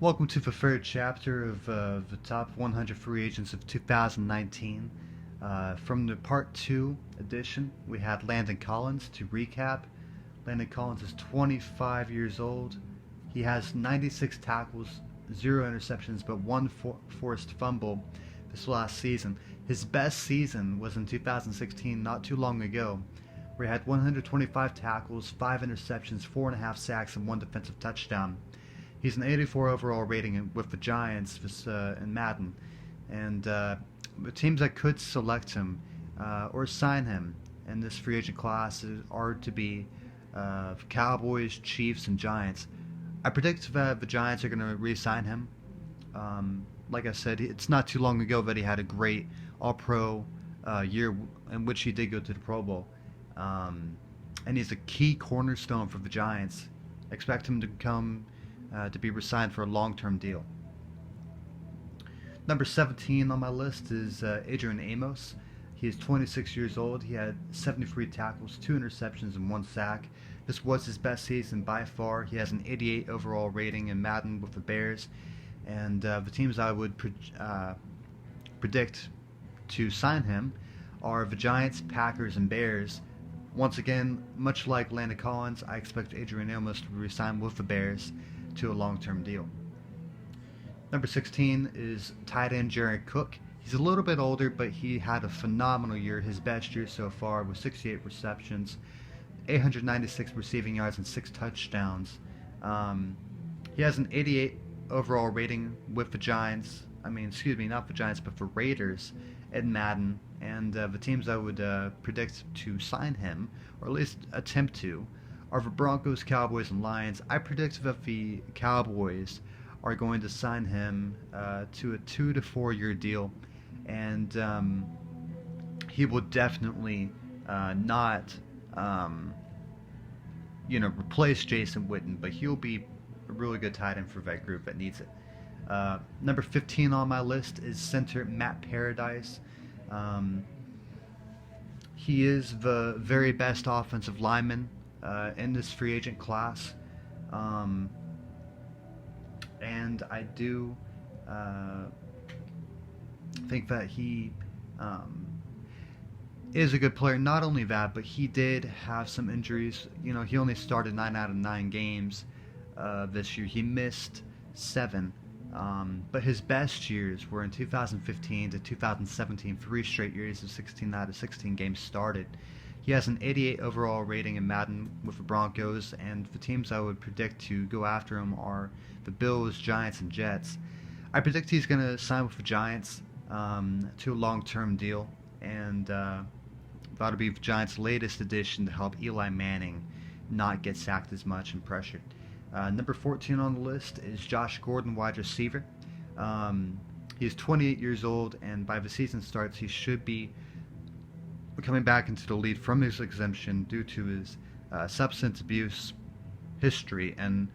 Welcome to the third chapter of the top 100 free agents of 2019. From the part 2 edition, we had Landon Collins to recap. Landon Collins is 25 years old. He has 96 tackles, 0 interceptions, but one forced fumble this last season. His best season was in 2016, not too long ago, where he had 125 tackles, 5 interceptions, 4.5 sacks, and 1 defensive touchdown. He's an 84 overall rating with the Giants in Madden, and the teams that could select him or sign him in this free agent class are to be Cowboys, Chiefs, and Giants. I predict that the Giants are going to re-sign him. Like I said, it's not too long ago that he had a great All-Pro year in which he did go to the Pro Bowl. And he's a key cornerstone for the Giants. Expect him to come to be re-signed for a long-term deal. Number 17 on my list is Adrian Amos. He is 26 years old. He had 73 tackles, 2 interceptions, and 1 sack. This was his best season by far. He has an 88 overall rating in Madden with the Bears. And the teams I would predict to sign him are the Giants, Packers, and Bears. Once again, much like Landon Collins, I expect Adrian Amos to be re-signed with the Bears to a long-term deal. Number 16 is tight end Jared Cook. He's a little bit older, but he had a phenomenal year, his best year so far, with 68 receptions, 896 receiving yards, and 6 touchdowns. He has an 88 overall rating with the Giants. Not the Giants, but the Raiders in Madden. And the teams I would predict to sign him, or at least attempt to, are the Broncos, Cowboys, and Lions. I predict that the Cowboys are going to sign him to a 2 to 4 year deal, and he will definitely not replace Jason Witten, but he'll be a really good tight end for that group that needs it. Number 15 on my list is center Matt Paradise. He is the very best offensive lineman in this free agent class, and I do think that he is a good player. Not only that, but he did have some injuries. He only started 9 out of 9 games this year. He missed 7. But his best years were in 2015 to 2017, 3 straight years of 16 out of 16 games started. He has an 88 overall rating in Madden with the Broncos, and the teams I would predict to go after him are the Bills, Giants, and Jets. I predict he's going to sign with the Giants to a long-term deal, and that'll be the Giants' latest addition to help Eli Manning not get sacked as much and pressured. Number 14 on the list is Josh Gordon, wide receiver. He is 28 years old, and by the season starts, he should be coming back into the lead from his exemption due to his substance abuse history, and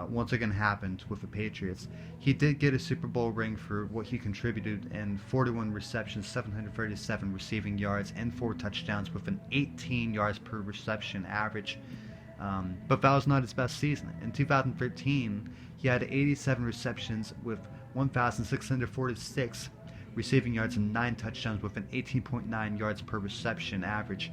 once again happened with the Patriots. He did get a Super Bowl ring for what he contributed in 41 receptions, 737 receiving yards, and 4 touchdowns with an 18 yards per reception average. But that was not his best season. In 2013, he had 87 receptions with 1,646 receiving yards and 9 touchdowns with an 18.9 yards per reception average.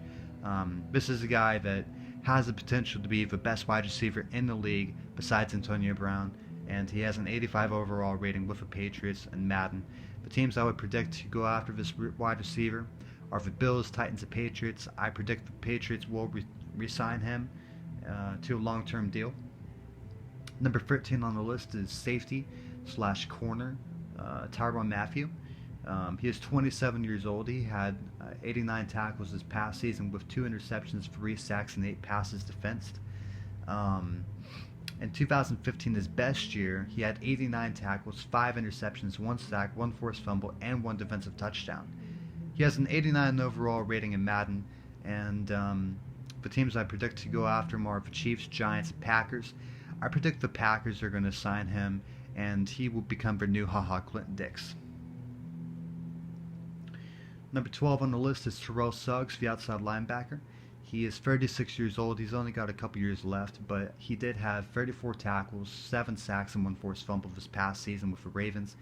This is a guy that has the potential to be the best wide receiver in the league besides Antonio Brown, and he has an 85 overall rating with the Patriots and Madden. The teams I would predict to go after this wide receiver are the Bills, Titans, and Patriots. I predict the Patriots will re-sign him to a long-term deal. Number 13 on the list is safety / corner Tyrann Mathieu. He is 27 years old. He had 89 tackles this past season with 2 interceptions, 3 sacks, and 8 passes defensed. In 2015, his best year, he had 89 tackles, 5 interceptions, 1 sack, 1 forced fumble, and 1 defensive touchdown. He has an 89 overall rating in Madden, and the teams I predict to go after him are the Chiefs, Giants, and Packers. I predict the Packers are going to sign him, and he will become their new Clinton Dix. Number 12 on the list is Terrell Suggs, the outside linebacker. He is 36 years old. He's only got a couple years left, but he did have 34 tackles, 7 sacks, and 1 forced fumble this past season with the Ravens.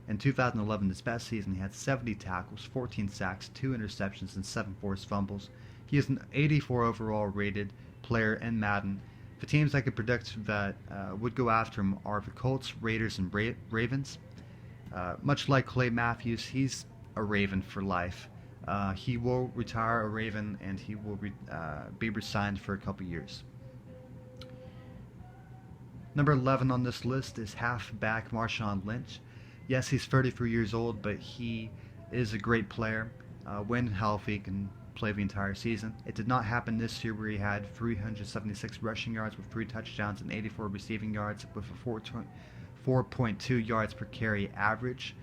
In 2011, his best season, he had 70 tackles, 14 sacks, 2 interceptions, and 7 forced fumbles. He is an 84 overall rated player in Madden. The teams I could predict that would go after him are the Colts, Raiders, and Ravens. Much like Clay Matthews, he's a Raven for life. He will retire a Raven, and he will be resigned for a couple years. Number 11 on this list is halfback Marshawn Lynch. Yes, he's 33 years old, but he is a great player. When healthy, he can play the entire season. It did not happen this year, where he had 376 rushing yards with 3 touchdowns and 84 receiving yards with a 4.2 yards per carry average.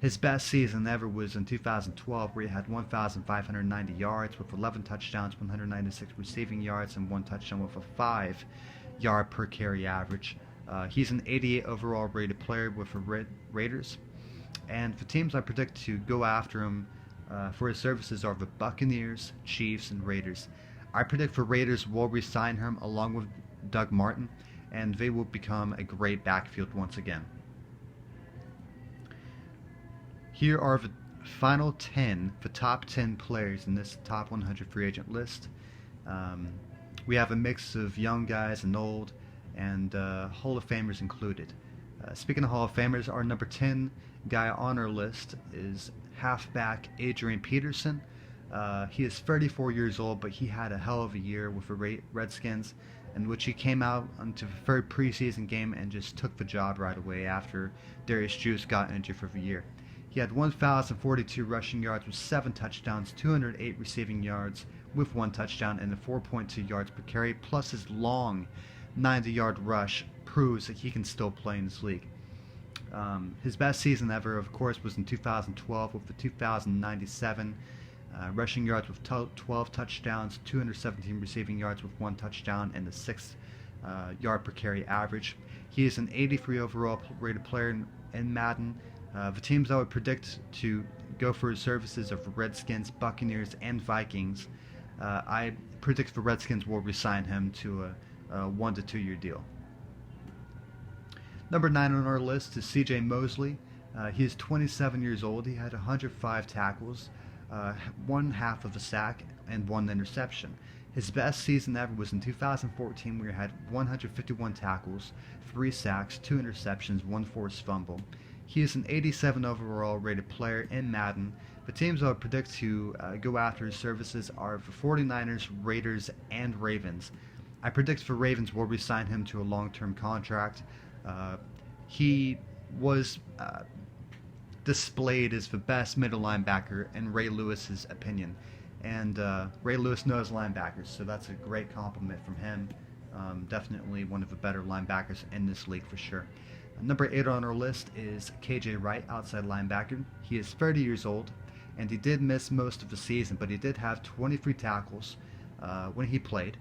His best season ever was in 2012, where he had 1,590 yards with 11 touchdowns, 196 receiving yards, and 1 touchdown with a 5-yard per carry average. He's an 88 overall rated player with the Raiders. And the teams I predict to go after him for his services are the Buccaneers, Chiefs, and Raiders. I predict the Raiders will re-sign him along with Doug Martin, and they will become a great backfield once again. Here are the final 10, the top 10 players in this top 100 free agent list. We have a mix of young guys and old, and Hall of Famers included. Speaking of Hall of Famers, our number 10 guy on our list is halfback Adrian Peterson. He is 34 years old, but he had a hell of a year with the Redskins, in which he came out into the third preseason game and just took the job right away after Darius Juice got injured for the year. He had 1,042 rushing yards with 7 touchdowns, 208 receiving yards with 1 touchdown, and a 4.2 yards per carry, plus his long 90-yard rush proves that he can still play in this league. His best season ever, of course, was in 2012 with the 2,097 rushing yards with 12 touchdowns, 217 receiving yards with 1 touchdown, and a 6-yard per carry average. He is an 83 overall rated player in Madden. The teams I would predict to go for his services are the Redskins, Buccaneers, and Vikings. I predict the Redskins will re-sign him to a 1 to 2 year deal. Number 9 on our list is C.J. Mosley. He is 27 years old. He had 105 tackles, 1 half of a sack, and 1 interception. His best season ever was in 2014, where he had 151 tackles, 3 sacks, 2 interceptions, 1 forced fumble. He is an 87 overall rated player in Madden. The teams I would predict to go after his services are the 49ers, Raiders, and Ravens. I predict the Ravens will re-sign him to a long-term contract. He was displayed as the best middle linebacker in Ray Lewis's opinion. And Ray Lewis knows linebackers, so that's a great compliment from him. Definitely one of the better linebackers in this league for sure. Number 8 on our list is KJ Wright, outside linebacker. He is 30 years old, and he did miss most of the season, but he did have 23 tackles when he played,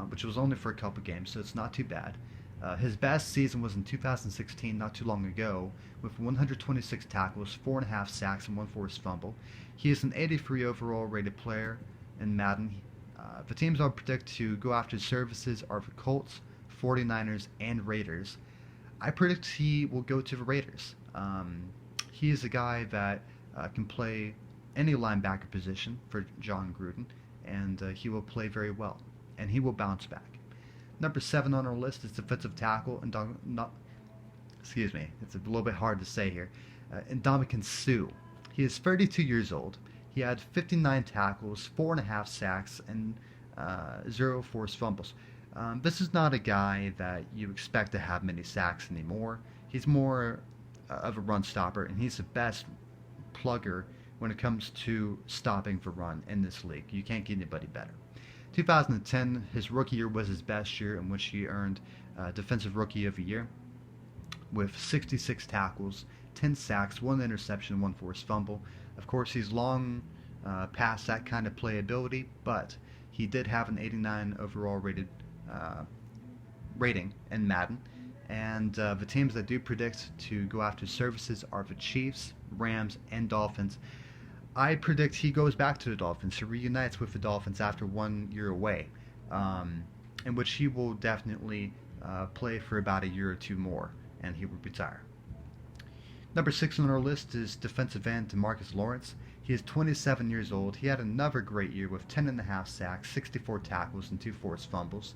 which was only for a couple games, so it's not too bad. His best season was in 2016, not too long ago, with 126 tackles, 4.5 sacks, and 1 forced fumble. He is an 83 overall rated player in Madden. The teams I'll predict to go after his services are the Colts, 49ers, and Raiders. I predict he will go to the Raiders. He is a guy that can play any linebacker position for John Gruden, and he will play very well, and he will bounce back. Number 7 on our list is defensive tackle, and it's a little bit hard to say here, Ndamukong Suh. He is 32 years old. He had 59 tackles, 4.5 sacks, and 0 forced fumbles. This is not a guy that you expect to have many sacks anymore. He's more of a run stopper, and he's the best plugger when it comes to stopping the run in this league. You can't get anybody better. 2010, his rookie year was his best year, in which he earned Defensive Rookie of the Year with 66 tackles, 10 sacks, 1 interception, 1 forced fumble. Of course, he's long past that kind of playability, but he did have an 89 overall rating in Madden. And the teams that do predict to go after services are the Chiefs, Rams, and Dolphins. I predict he goes back to the Dolphins. He reunites with the Dolphins after 1 year away, in which he will definitely play for about a year or two more, and he will retire. Number 6 on our list is defensive end DeMarcus Lawrence. He is 27 years old. He had another great year with 10.5 sacks, 64 tackles, and 2 forced fumbles.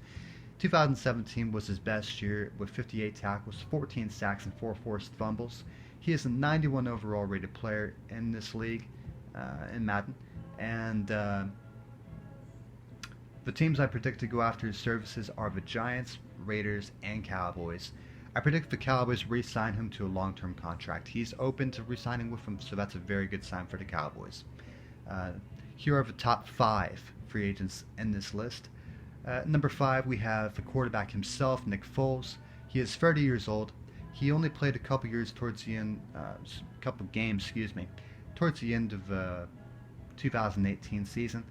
2017 was his best year with 58 tackles, 14 sacks, and 4 forced fumbles. He is a 91 overall rated player in this league, in Madden. And the teams I predict to go after his services are the Giants, Raiders, and Cowboys. I predict the Cowboys re-sign him to a long-term contract. He's open to re-signing with them, so that's a very good sign for the Cowboys. Here are the top 5 free agents in this list. Number 5, we have the quarterback himself, Nick Foles. He is 30 years old. He only played a couple years towards the end, couple games, towards the end of the 2018 season.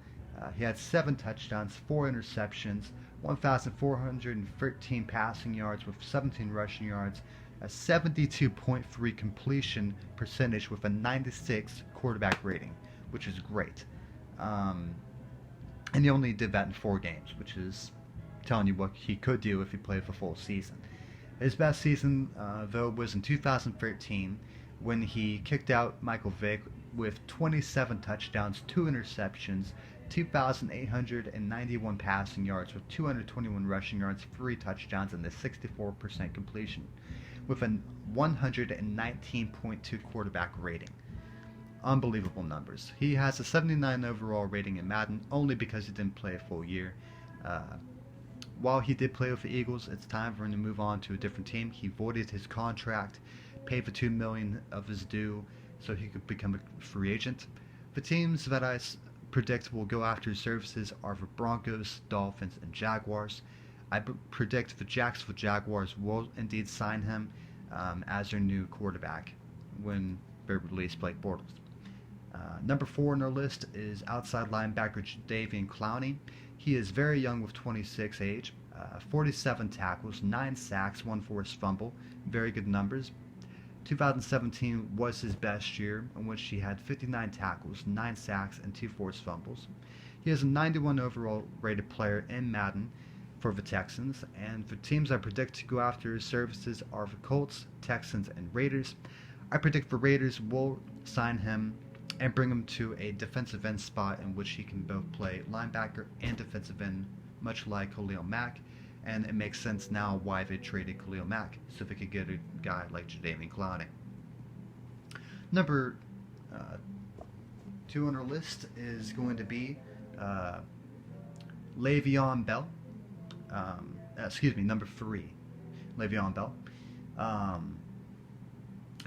He had 7 touchdowns, 4 interceptions, 1,413 passing yards with 17 rushing yards, a 72.3 completion percentage with a 96 quarterback rating, which is great. And he only did that in 4 games, which is telling you what he could do if he played the full season. His best season, though, was in 2013 when he kicked out Michael Vick with 27 touchdowns, 2 interceptions, 2,891 passing yards with 221 rushing yards, 3 touchdowns, and a 64% completion with a 119.2 quarterback rating. Unbelievable numbers. He has a 79 overall rating in Madden only because he didn't play a full year. While he did play with the Eagles, it's time for him to move on to a different team. He voided his contract, paid the $2 million of his due so he could become a free agent. The teams that I predict will go after his services are the Broncos, Dolphins, and Jaguars. I predict the Jacksonville Jaguars will indeed sign him as their new quarterback when they release Blake Bortles. Number 4 on our list is outside linebacker Jadeveon Clowney. He is very young with 26 age, 47 tackles, 9 sacks, 1 forced fumble. Very good numbers. 2017 was his best year, in which he had 59 tackles, 9 sacks, and 2 forced fumbles. He is a 91 overall rated player in Madden for the Texans, and the teams I predict to go after his services are the Colts, Texans, and Raiders. I predict the Raiders will sign him and bring him to a defensive end spot in which he can both play linebacker and defensive end, much like Khalil Mack. And it makes sense now why they traded Khalil Mack, so they could get a guy like Jadeveon Clowney. Number 2 on our list is going to be Le'Veon Bell. Number 3, Le'Veon Bell.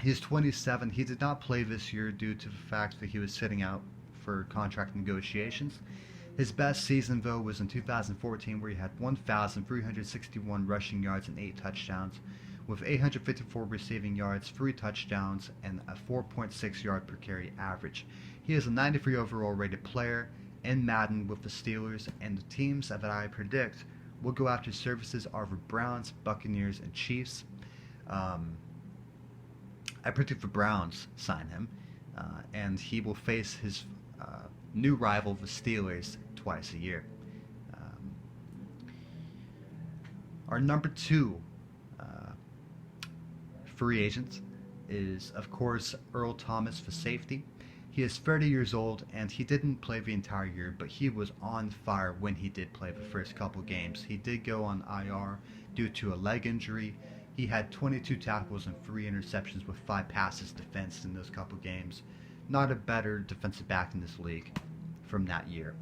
He's 27. He did not play this year due to the fact that he was sitting out for contract negotiations. His best season, though, was in 2014, where he had 1,361 rushing yards and 8 touchdowns, with 854 receiving yards, 3 touchdowns, and a 4.6 yard per carry average. He is a 93 overall rated player in Madden with the Steelers, and the teams that I predict will go after services are the Browns, Buccaneers, and Chiefs. I predict the Browns sign him, and he will face his new rival, the Steelers, twice a year. Our number 2 free agent is, of course, Earl Thomas, the safety. He is 30 years old, and he didn't play the entire year, but he was on fire when he did play the first couple games. He did go on IR due to a leg injury. He had 22 tackles and 3 interceptions with 5 passes defensed in those couple games. Not a better defensive back in this league from that year.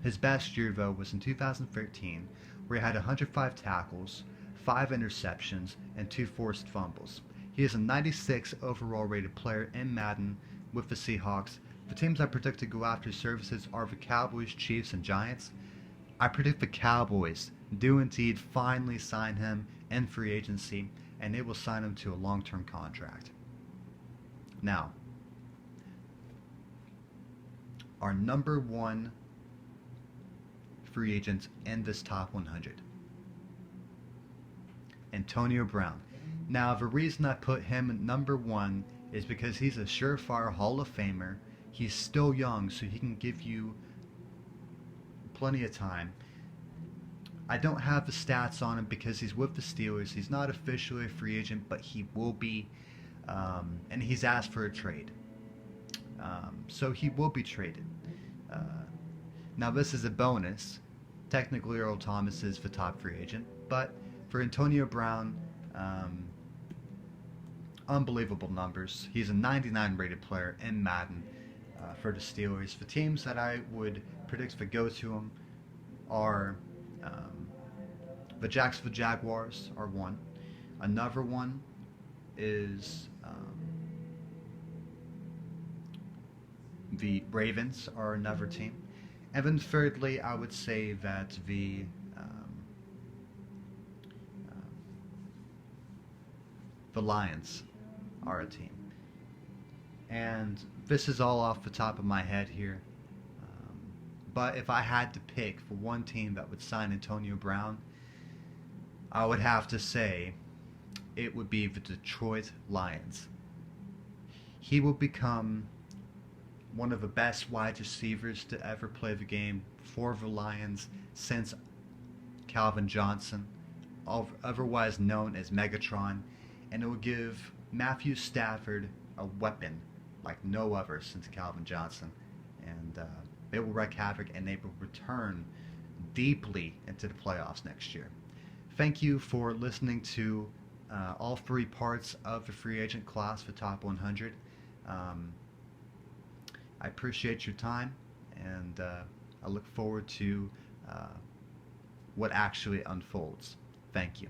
His best year, though, was in 2013, where he had 105 tackles, 5 interceptions, and 2 forced fumbles. He is a 96 overall rated player in Madden with the Seahawks. The teams I predict to go after services are the Cowboys, Chiefs, and Giants. I predict the Cowboys do indeed finally sign him in free agency, and they will sign him to a long-term contract. Now, our number 1 free agent in this top 100, Antonio Brown. Now, the reason I put him at number 1 is because he's a surefire Hall of Famer He's still young, so he can give you plenty of time. I don't have the stats on him because he's with the Steelers. He's not officially a free agent, but he will be, and he's asked for a trade. So he will be traded. Uh, Now this is a bonus. Technically, Earl Thomas is the top free agent, but for Antonio Brown, um, unbelievable numbers. He's a 99 rated player in Madden for the Steelers. The teams that I would predict to go to him are the Jacksonville Jaguars are one. Another one is the Ravens are another team. And then thirdly, I would say that the Lions are a team. And this is all off the top of my head here. But if I had to pick for one team that would sign Antonio Brown, I would have to say it would be the Detroit Lions. He will become one of the best wide receivers to ever play the game for the Lions since Calvin Johnson, otherwise known as Megatron, and it will give Matthew Stafford a weapon like no other since Calvin Johnson, and they will wreak havoc and they will return deeply into the playoffs next year. Thank you for listening to all three parts of the free agent class for Top 100. I appreciate your time, and I look forward to what actually unfolds. Thank you.